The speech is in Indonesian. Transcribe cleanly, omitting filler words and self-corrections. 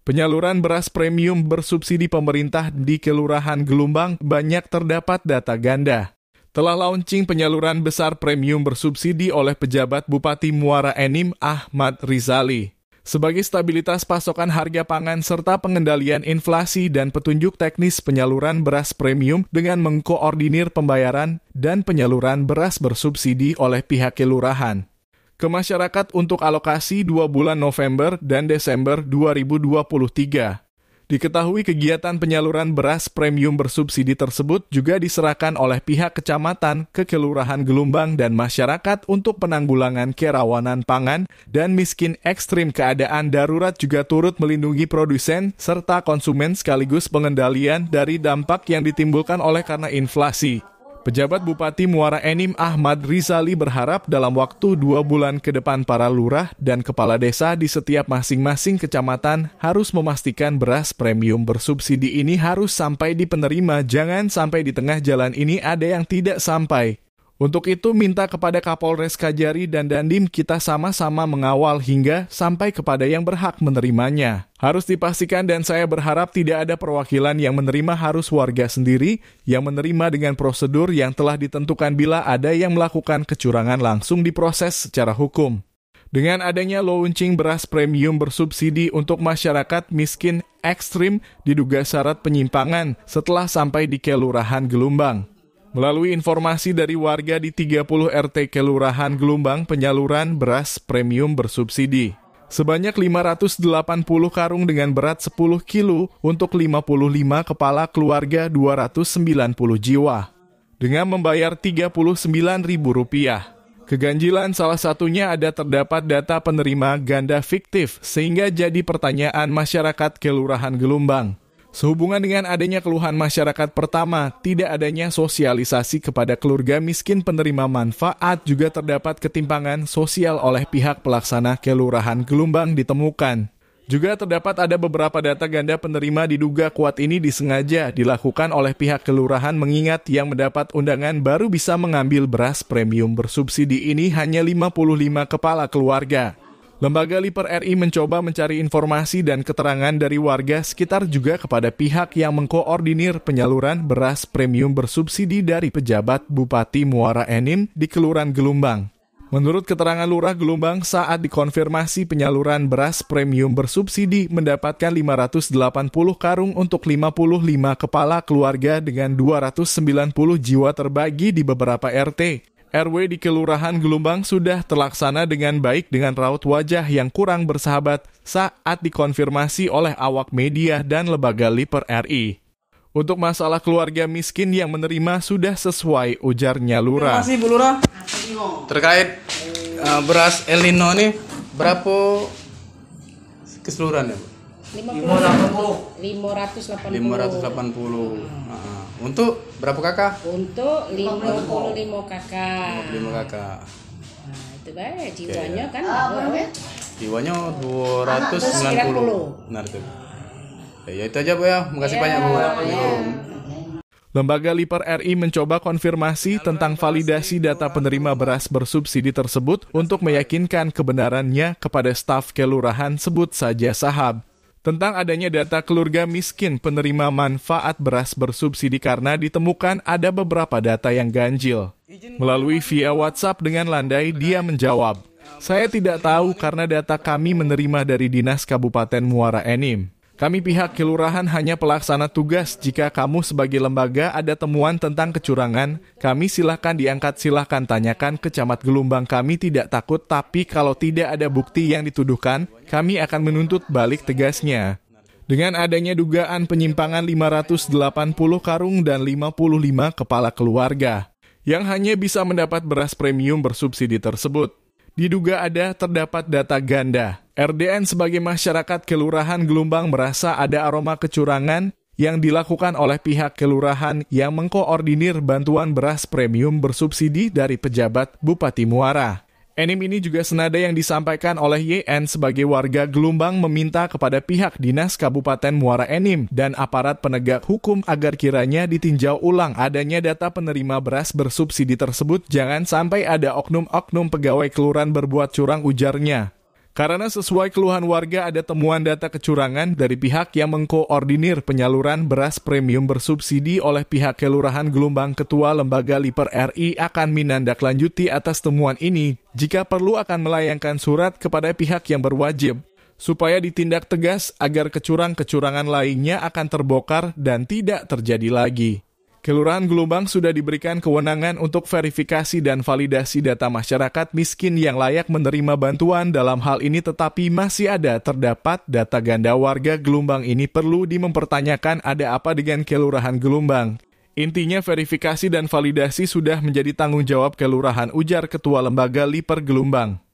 Penyaluran beras premium bersubsidi pemerintah di Kelurahan Gelumbang banyak terdapat data ganda. Telah launching penyaluran besar premium bersubsidi oleh pejabat Bupati Muara Enim Ahmad Rizali. Sebagai stabilitas pasokan harga pangan serta pengendalian inflasi dan petunjuk teknis penyaluran beras premium dengan mengkoordinir pembayaran dan penyaluran beras bersubsidi oleh pihak kelurahan ke masyarakat untuk alokasi 2 bulan November dan Desember 2023. Diketahui kegiatan penyaluran beras premium bersubsidi tersebut juga diserahkan oleh pihak kecamatan ke Kelurahan Gelumbang dan masyarakat untuk penanggulangan kerawanan pangan dan miskin ekstrim. Keadaan darurat juga turut melindungi produsen serta konsumen sekaligus pengendalian dari dampak yang ditimbulkan oleh karena inflasi. Pejabat Bupati Muara Enim Ahmad Rizali berharap dalam waktu 2 bulan ke depan para lurah dan kepala desa di setiap masing-masing kecamatan harus memastikan beras premium bersubsidi ini harus sampai di penerima, jangan sampai di tengah jalan ini ada yang tidak sampai. Untuk itu minta kepada Kapolres Kajari dan Dandim kita sama-sama mengawal hingga sampai kepada yang berhak menerimanya. Harus dipastikan dan saya berharap tidak ada perwakilan yang menerima, harus warga sendiri yang menerima dengan prosedur yang telah ditentukan. Bila ada yang melakukan kecurangan langsung diproses secara hukum. Dengan adanya launching beras premium bersubsidi untuk masyarakat miskin ekstrim diduga syarat penyimpangan setelah sampai di Kelurahan Gelumbang. Melalui informasi dari warga di 30 RT Kelurahan Gelumbang, penyaluran beras premium bersubsidi sebanyak 580 karung dengan berat 10 kilo untuk 55 kepala keluarga 290 jiwa dengan membayar Rp39.000. Keganjilan salah satunya ada terdapat data penerima ganda fiktif sehingga jadi pertanyaan masyarakat Kelurahan Gelumbang. Sehubungan dengan adanya keluhan masyarakat, pertama, tidak adanya sosialisasi kepada keluarga miskin penerima manfaat, juga terdapat ketimpangan sosial oleh pihak pelaksana Kelurahan Gelumbang ditemukan. Juga terdapat ada beberapa data ganda penerima diduga kuat ini disengaja dilakukan oleh pihak kelurahan mengingat yang mendapat undangan baru bisa mengambil beras premium bersubsidi ini hanya 55 kepala keluarga. Lembaga Liper RI mencoba mencari informasi dan keterangan dari warga sekitar juga kepada pihak yang mengkoordinir penyaluran beras premium bersubsidi dari pejabat Bupati Muara Enim di Kelurahan Gelumbang. Menurut keterangan Lurah Gelumbang, saat dikonfirmasi penyaluran beras premium bersubsidi mendapatkan 580 karung untuk 55 kepala keluarga dengan 290 jiwa terbagi di beberapa RT. RW di Kelurahan Gelumbang sudah terlaksana dengan baik dengan raut wajah yang kurang bersahabat saat dikonfirmasi oleh awak media dan lembaga Liper RI. Untuk masalah keluarga miskin yang menerima sudah sesuai, ujarnya Lurah. Terima kasih Bu Lurah. Terkait beras El Nino ini berapa keseluruhan ya Bu? 580. Untuk berapa kakak? Untuk 55 kakak. 55 kakak. Nah, itu baik. Jiwanya kan Jiwanya 290. Benar itu. Ya itu aja Bu ya. Makasih banyak Bu. Lembaga Liper RI mencoba konfirmasi tentang validasi data penerima beras bersubsidi tersebut untuk meyakinkan kebenarannya kepada staf kelurahan, sebut saja Sahab. Tentang adanya data keluarga miskin penerima manfaat beras bersubsidi karena ditemukan ada beberapa data yang ganjil. Melalui via WhatsApp dengan landai, dia menjawab, "Saya tidak tahu karena data kami menerima dari Dinas Kabupaten Muara Enim. Kami pihak kelurahan hanya pelaksana tugas. Jika kamu sebagai lembaga ada temuan tentang kecurangan, kami silahkan diangkat, silahkan tanyakan ke Camat Gelumbang. Kami tidak takut, tapi kalau tidak ada bukti yang dituduhkan, kami akan menuntut balik, tegasnya." Dengan adanya dugaan penyimpangan 580 karung dan 55 kepala keluarga yang hanya bisa mendapat beras premium bersubsidi tersebut, diduga ada terdapat data ganda. RDN sebagai masyarakat Kelurahan Gelumbang merasa ada aroma kecurangan yang dilakukan oleh pihak kelurahan yang mengkoordinir bantuan beras premium bersubsidi dari pejabat Bupati Muara Enim. Ini juga senada yang disampaikan oleh YN sebagai warga Gelumbang meminta kepada pihak Dinas Kabupaten Muara Enim dan aparat penegak hukum agar kiranya ditinjau ulang adanya data penerima beras bersubsidi tersebut. Jangan sampai ada oknum-oknum pegawai kelurahan berbuat curang, ujarnya. Karena sesuai keluhan warga ada temuan data kecurangan dari pihak yang mengkoordinir penyaluran beras premium bersubsidi oleh pihak Kelurahan Gelumbang, Ketua Lembaga Liper RI akan menindaklanjuti atas temuan ini. Jika perlu akan melayangkan surat kepada pihak yang berwajib, supaya ditindak tegas agar kecurangan lainnya akan terbongkar dan tidak terjadi lagi. Kelurahan Gelumbang sudah diberikan kewenangan untuk verifikasi dan validasi data masyarakat miskin yang layak menerima bantuan dalam hal ini, tetapi masih terdapat data ganda warga Gelumbang ini perlu dimempertanyakan ada apa dengan Kelurahan Gelumbang. Intinya verifikasi dan validasi sudah menjadi tanggung jawab kelurahan, ujar Ketua Lembaga Liper Gelumbang.